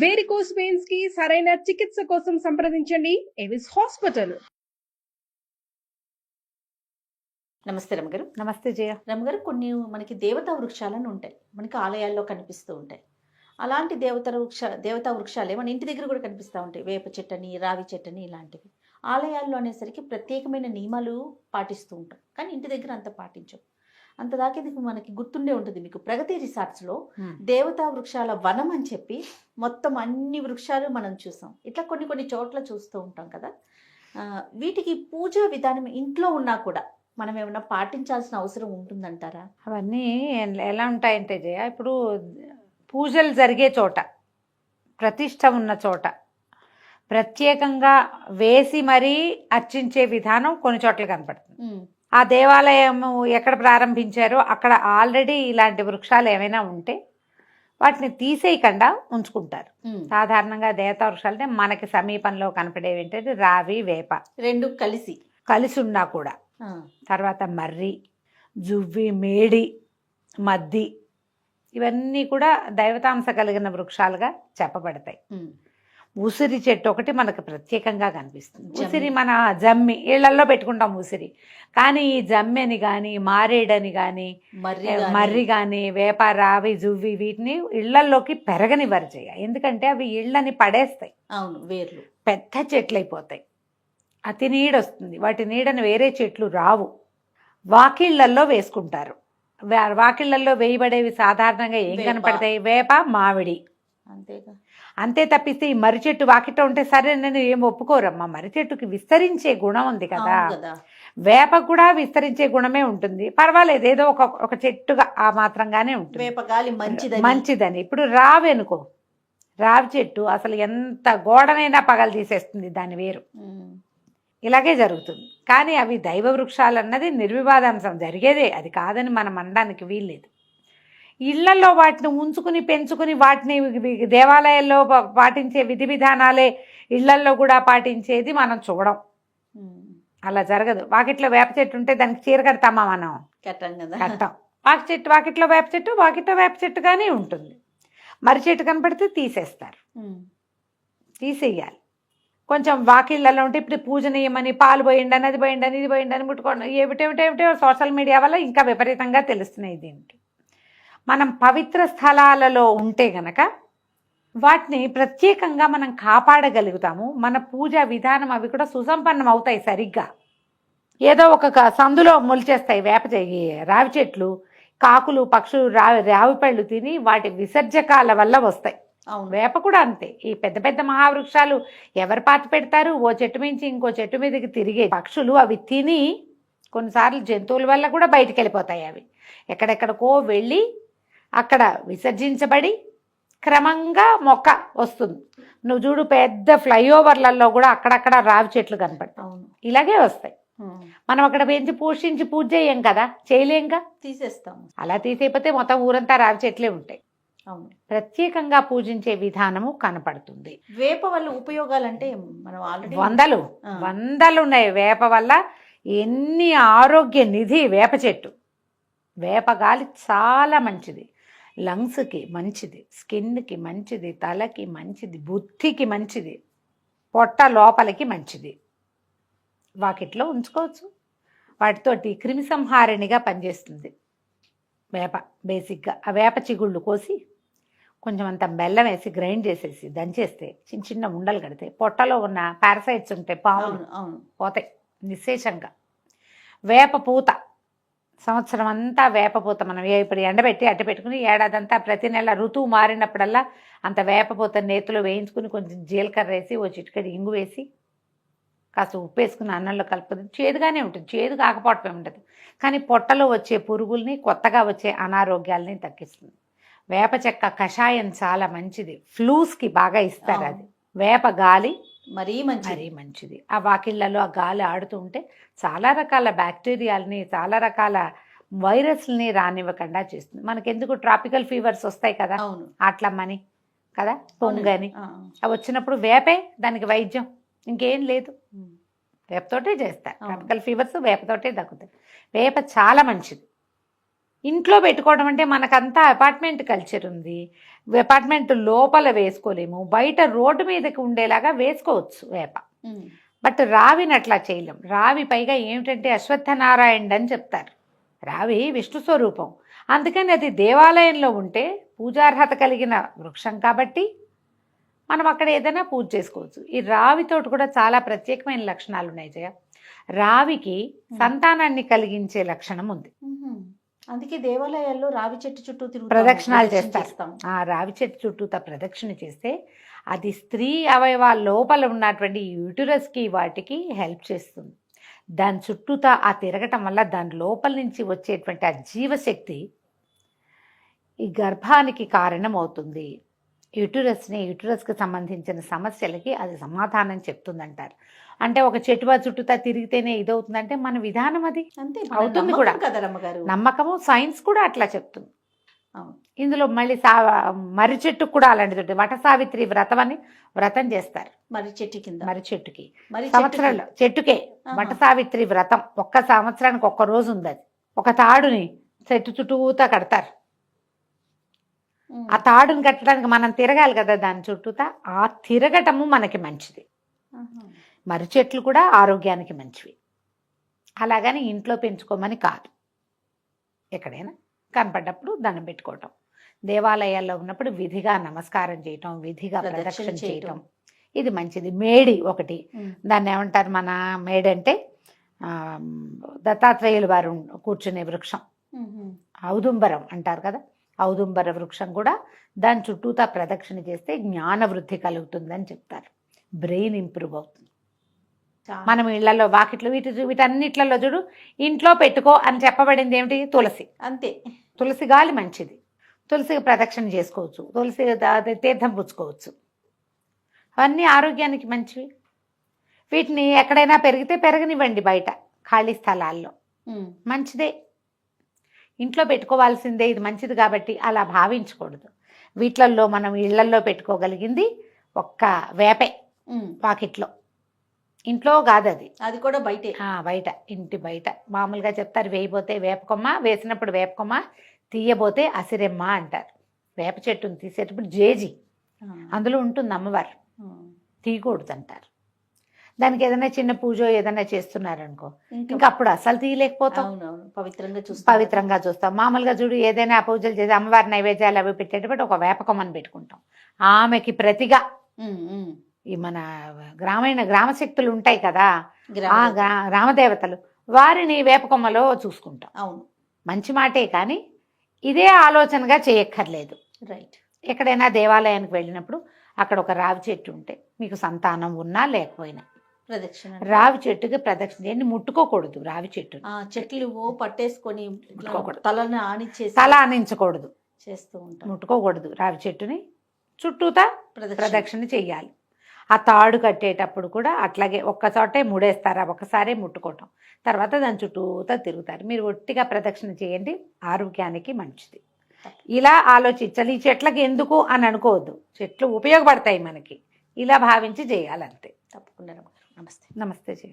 Varicose veins కి సరైన చికిత్స కోసం సంప్రదించండి ఎవిస్ హాస్పిటల్. నమస్తే రమగారు. నమస్తే జయ. రమగారు, కొన్ని మనకి దేవతా వృక్షాలను ఉంటాయి, మనకి ఆలయాల్లో కనిపిస్తూ ఉంటాయి. అలాంటి దేవతా వృక్షాలే మన ఇంటి దగ్గర కూడా కనిపిస్తూ ఉంటాయి. వేప చెట్టని, రావి చెట్టని, ఇలాంటివి. ఆలయాల్లో అనేసరికి ప్రత్యేకమైన నియమాలు పాటిస్తూ ఉంటాం, కానీ ఇంటి దగ్గర అంత పాటించం. అంతదాకా ఇది మనకి గుర్తుండే ఉంటుంది మీకు, ప్రగతి రిసార్ట్స్లో దేవతా వృక్షాల వనం అని చెప్పి మొత్తం అన్ని వృక్షాలు మనం చూసాం. ఇట్లా కొన్ని చోట్ల చూస్తూ ఉంటాం కదా. వీటికి పూజా విధానం ఇంట్లో ఉన్నా కూడా మనం ఏమైనా పాటించాల్సిన అవసరం ఉంటుందంటారా? అవన్నీ ఎలా ఉంటాయంటే జయ, ఇప్పుడు పూజలు జరిగే చోట, ప్రతిష్ట ఉన్న చోట ప్రత్యేకంగా వేసి మరీ అర్చించే విధానం కొన్ని చోట్ల కనపడుతుంది. ఆ దేవాలయం ఎక్కడ ప్రారంభించారో అక్కడ ఆల్రెడీ ఇలాంటి వృక్షాలు ఏమైనా ఉంటే వాటిని తీసేయకుండా ఉంచుకుంటారు. సాధారణంగా దేవతా వృక్షాలు అంటే మనకి సమీపంలో కనపడేవి ఏంటంటే రావి, వేప రెండు కలిసి ఉన్నా కూడా, తర్వాత మర్రి, జువ్వి, మేడి, మద్ది, ఇవన్నీ కూడా దైవతాంశ కలిగిన వృక్షాలుగా చెప్పబడతాయి. ఉసిరి చెట్టు ఒకటి మనకు ప్రత్యేకంగా కనిపిస్తుంది. ఉసిరి మన జమ్మి ఇళ్లలో పెట్టుకుంటాం ఉసిరి, కానీ ఈ జమ్మెని కానీ, మారేడని కానీ, మర్రి కానీ, వేప, రావి, జువ్వి వీటిని ఇళ్లలోకి పెరగనివ్వరు చేయ. ఎందుకంటే అవి ఇళ్ళని పడేస్తాయి. అవును, వేర్లు పెద్ద చెట్లు అయిపోతాయి, అతి నీడ వస్తుంది, వాటి నీడని వేరే చెట్లు రావు. వాకిళ్లల్లో వేసుకుంటారు. వాకిళ్లలో వేయబడేవి సాధారణంగా ఏం కనపడతాయి? వేప, మామిడి. అంతే తప్పిస్తే ఈ మర్రి చెట్టు వాకిట ఉంటే సరే నేను ఏం ఒప్పుకోరమ్మా. మర్రి చెట్టుకి విస్తరించే గుణం ఉంది కదా, వేప కూడా విస్తరించే గుణమే ఉంటుంది. పర్వాలేదు, ఏదో ఒక చెట్టుగా ఆ మాత్రంగానే ఉంటుంది, వేపగాలి మంచిదని. ఇప్పుడు రావి అనుకో, రావి చెట్టు అసలు ఎంత గోడనైనా పగలు తీసేస్తుంది దాని వేరు. ఇలాగే జరుగుతుంది. కానీ అవి దైవ వృక్షాలు అన్నది నిర్వివాదాంశం జరిగేదే, అది కాదని మనం అనడానికి వీల్లేదు. ఇళ్లలో వాటిని ఉంచుకుని పెంచుకుని వాటిని దేవాలయాల్లో పాటించే విధి విధానాలే ఇళ్లల్లో కూడా పాటించేది మనం చూడం. అలా జరగదు. వాకిట్లో వేప చెట్టు ఉంటే దానికి చీర కడతామా మనం? కట్టం. వాకిట్లో వేప చెట్టు వాకిట్లో వేప చెట్టుగానే ఉంటుంది. మర్రి చెట్టు కనపడితే తీసేస్తారు, తీసేయాలి. కొంచెం వాకిళ్ళలో ఉంటే ఇప్పుడు పూజనీయమని పాలు పోయిండని, అది పోయిండని, ఇది పోయిండని ముట్టుకోండి, ఏమిటేమిటో సోషల్ మీడియా వల్ల ఇంకా విపరీతంగా తెలుస్తున్నాయి. దీనికి మనం పవిత్ర స్థలాలలో ఉంటే గనక వాటిని ప్రత్యేకంగా మనం కాపాడగలుగుతాము. మన పూజా విధానం అవి కూడా సుసంపన్నం అవుతాయి సరిగ్గా. ఏదో ఒక సందులో మొలిచేస్తాయి రావి చెట్లు, కాకులు, పక్షులు రావి పళ్ళు తిని వాటి విసర్జకాల వల్ల వస్తాయి. వేప కూడా అంతే. ఈ పెద్ద పెద్ద మహావృక్షాలు ఎవరు పాతి పెడతారు? ఓ చెట్టు మించి ఇంకో చెట్టు మీదకి తిరిగే పక్షులు అవి తిని కొన్నిసార్లు జంతువుల వల్ల కూడా బయటికి వెళ్ళిపోతాయి. అవి ఎక్కడెక్కడికో వెళ్ళి అక్కడ విసర్జించబడి క్రమంగా మొక్క వస్తుంది. నువ్వు చూడు, పెద్ద ఫ్లైఓవర్లలో కూడా అక్కడక్కడ రావి చెట్లు కనపడతాయి. ఇలాగే వస్తాయి. మనం అక్కడ పెంచి పోషించి పూజ చేయం కదా, చేయలేంగా, తీసేస్తాం. అలా తీసేపోతే మొత్తం ఊరంతా రావి చెట్లే ఉంటాయి. ప్రత్యేకంగా పూజించే విధానము కనపడుతుంది. వేప వల్ల ఉపయోగాలంటే మనం ఆల్రెడీ వందలు ఉన్నాయి. వేప వల్ల ఎన్ని ఆరోగ్య నిధి వేప చెట్టు. వేప గాలి చాలా మంచిది, లంగ్స్కి మంచిది, స్కిన్కి మంచిది, తలకి మంచిది, బుద్ధికి మంచిది, పొట్ట లోపలికి మంచిది. వాకిట్లో ఉంచుకోవచ్చు. వాటితోటి క్రిమి సంహారిణిగా పనిచేస్తుంది వేప. బేసిక్గా ఆ వేప చిగుళ్ళు కోసి కొంచెం అంత బెల్లం వేసి గ్రైండ్ చేసేసి దంచేస్తే చిన్న చిన్న ఉండలు కడితే పొట్టలో ఉన్న పారసైట్స్ ఉంటాయి, పాములు పోతాయి నిశ్శేషంగా. వేప పూత, సంవత్సరం అంతా వేప పూత మనం ఇప్పుడు ఎండబెట్టి అట్ట పెట్టుకుని ఏడాదంతా ప్రతి నెల ఋతువు మారినప్పుడల్లా అంత వేప పూత నేతిలో వేయించుకుని కొంచెం జీలకర్ర వేసి ఓ చిటికెడు ఇంగు వేసి కాస్త ఉప్పు వేసుకుని అన్నంలో కలుపుతుంది. చేదుగానే ఉంటుంది, చేదు కాకపోవటమే ఉండదు, కానీ పొట్టలో వచ్చే పురుగుల్ని, కొత్తగా వచ్చే అనారోగ్యాలని తగ్గిస్తుంది. వేప చెక్క కషాయం చాలా మంచిది, ఫ్లూస్కి బాగా ఇస్తారు అది. వేప గాలి మరీ మంచిది. ఆ వాకిళ్లలో ఆ గాలి ఆడుతూ ఉంటే చాలా రకాల బ్యాక్టీరియాలని, చాలా రకాల వైరస్ని రానివ్వకుండా చేస్తుంది. మనకెందుకు ట్రాపికల్ ఫీవర్స్ వస్తాయి కదా, అట్లమ్మని కదా, పొంగని, అవి వచ్చినప్పుడు వేపే దానికి వైద్యం, ఇంకేం లేదు. వేపతోటే చేస్తారు ట్రాపికల్ ఫీవర్స్, వేపతోటే తగ్గుతాయి. వేప చాలా మంచిది. ఇంట్లో పెట్టుకోవడం అంటే మనకంతా అపార్ట్మెంట్ కల్చర్ ఉంది, అపార్ట్మెంట్ లోపల వేసుకోలేము, బయట రోడ్డు మీదకి ఉండేలాగా వేసుకోవచ్చు వేప. ఉమ్, బట్ రావిని అట్లా చేయలేం. రావి పైగా ఏమిటంటే అశ్వత్థనారాయణుడు అని చెప్తారు. రావి విష్ణు స్వరూపం, అందుకని అది దేవాలయంలో ఉంటే పూజార్హత కలిగిన వృక్షం కాబట్టి మనం అక్కడ ఏదైనా పూజ చేసుకోవచ్చు. ఈ రావితోటి కూడా చాలా ప్రత్యేకమైన లక్షణాలు ఉన్నాయి జయ. రావికి సంతానాన్ని కలిగించే లక్షణం ఉంది. ఉహుం. అందుకే దేవాలయాల్లో రావి చెట్టు చుట్టూ తిరుగుతాము, ప్రదక్షిణాలు ప్రదక్షిణ చేస్తాం. ఆ రావి చెట్టు చుట్టూతా ప్రదక్షిణ చేస్తే అది స్త్రీ అవయవాల లోపల ఉన్నటువంటి యూటరస్కి వాటికి హెల్ప్ చేస్తుంది. దాని చుట్టూతా ఆ తిరగటం వల్ల దాని లోపల నుంచి వచ్చేటువంటి ఆ జీవశక్తి ఈ గర్భానికి కారణం అవుతుంది. యూటరస్కి సంబంధించిన సమస్యలకి అది సమాధానం చెప్తుందంటారు. అంటే ఒక చెట్టువా చుట్టూతా తిరిగితేనే ఇదవుతుందంటే మన విధానం అది అంతే అవుతుంది కూడా. కదా రమ్మగారు. నమ్మకము, సైన్స్ కూడా అట్లా చెప్తుంది. అవును. ఇందులో మళ్ళీ మర్రి చెట్టుకు కూడా అలాంటిది ఉంటుంది. వట సావిత్రి వ్రతం అని వ్రతం చేస్తారు. మరి చెట్టు కింద మర్రి చెట్టుకి మరి సంవత్సరాలు చెట్టుకే వట సావిత్రి వ్రతం ఒక్క సంవత్సరానికి ఒక్క రోజు ఉంది. అది ఒక తాడుని చెట్టు చుట్టూతా కడతారు. ఆ తాడుని కట్టడానికి మనం తిరగాలి కదా దాని చుట్టూతా. ఆ తిరగటము మనకి మంచిది. మర్రి చెట్లు కూడా ఆరోగ్యానికి మంచివి. అలాగని ఇంట్లో పెంచుకోమని కాదు, ఎక్కడైనా కనపడ్డప్పుడు దండం పెట్టుకోవటం, దేవాలయాల్లో ఉన్నప్పుడు విధిగా నమస్కారం చేయటం, విధిగా ప్రదక్షిణ చేయటం, ఇది మంచిది. మేడి ఒకటి, దాన్ని ఏమంటారు మన మేడి అంటే దత్తాత్రేయులు వారు కూర్చునే వృక్షం, ఔదుంబరం అంటారు కదా, ఔదుంబర వృక్షం కూడా దాని చుట్టూతా ప్రదక్షిణ చేస్తే జ్ఞాన వృద్ధి కలుగుతుందని చెప్తారు. బ్రెయిన్ ఇంప్రూవ్ అవుతుంది. మనం ఇళ్లలో వాకిట్లో వీటన్నిట్లలో చూడు, ఇంట్లో పెట్టుకో అని చెప్పబడింది ఏమిటి? తులసి. అంతే. తులసి గాలి మంచిది, తులసికి ప్రదక్షిణ చేసుకోవచ్చు, తులసి తీర్థం పుచ్చుకోవచ్చు, అవన్నీ ఆరోగ్యానికి మంచివి. వీటిని ఎక్కడైనా పెరిగితే పెరగనివ్వండి, బయట ఖాళీ స్థలాల్లో మంచిదే. ఇంట్లో పెట్టుకోవాల్సిందే, ఇది మంచిది కాబట్టి అలా భావించకూడదు. వీటిల్లో మనం ఇళ్లల్లో పెట్టుకోగలిగింది ఒక్క వేపే, వాకిట్లో. ఇంట్లో కాదు అది, అది కూడా బయటే. బయట, ఇంటి బయట మామూలుగా చెప్తారు, వేయబోతే వేపకొమ్మ, వేసినప్పుడు వేపకొమ్మ, తీయబోతే అసిరెమ్మ అంటారు. వేప చెట్టును తీసేటప్పుడు జేజి అందులో ఉంటుంది అమ్మవారు, తీయకూడదు అంటారు. దానికి ఏదైనా చిన్న పూజ ఏదైనా చేస్తున్నారనుకో, ఇంకా అప్పుడు అసలు తీయలేకపోతాం, పవిత్రంగా చూస్తాం. మామూలుగా చూడు, ఏదైనా పూజలు చేసి అమ్మవారి నైవేద్యాలు అవి పెట్టేటప్పుడు ఒక వేపకొమ్మని పెట్టుకుంటాం. ఆమెకి ప్రతిగా ఈ మన గ్రామశక్తులు ఉంటాయి కదా, ఆ గ్రామదేవతలు, వారిని వేపకొమ్మలో చూసుకుంటాం. అవును, మంచి మాటే, కానీ ఇదే ఆలోచనగా చేయక్కర్లేదు. రైట్. ఎక్కడైనా దేవాలయానికి వెళ్ళినప్పుడు అక్కడ ఒక రావి చెట్టు ఉంటే, మీకు సంతానం ఉన్నా లేకపోయినా ప్రదక్షిణ, రావి చెట్టుకి ప్రదక్షిణ చేయండి. ముట్టుకోకూడదు రావి చెట్టు. చెట్లు పట్టేసుకొని తల ఆనించకూడదు, చేస్తూ ఉంటాం. ముట్టుకోకూడదు రావి చెట్టుని, చుట్టూతా ప్రదక్షిణ చెయ్యాలి. ఆ తాడు కట్టేటప్పుడు కూడా అట్లాగే ఒక్క చోటే ముడేస్తారా, ఒక్కసారే ముట్టుకోవటం, తర్వాత దాని చుట్టూతా తిరుగుతారు. మీరు ఒట్టిగా ప్రదక్షిణ చేయండి, ఆరోగ్యానికి మంచిది. ఇలా ఆలోచించాలి. ఈ చెట్లకి ఎందుకు అని అనుకోవద్దు, చెట్లు ఉపయోగపడతాయి మనకి, ఇలా భావించి చేయాలంతే. తప్పకుండా. నమస్తే. నమస్తే జయ.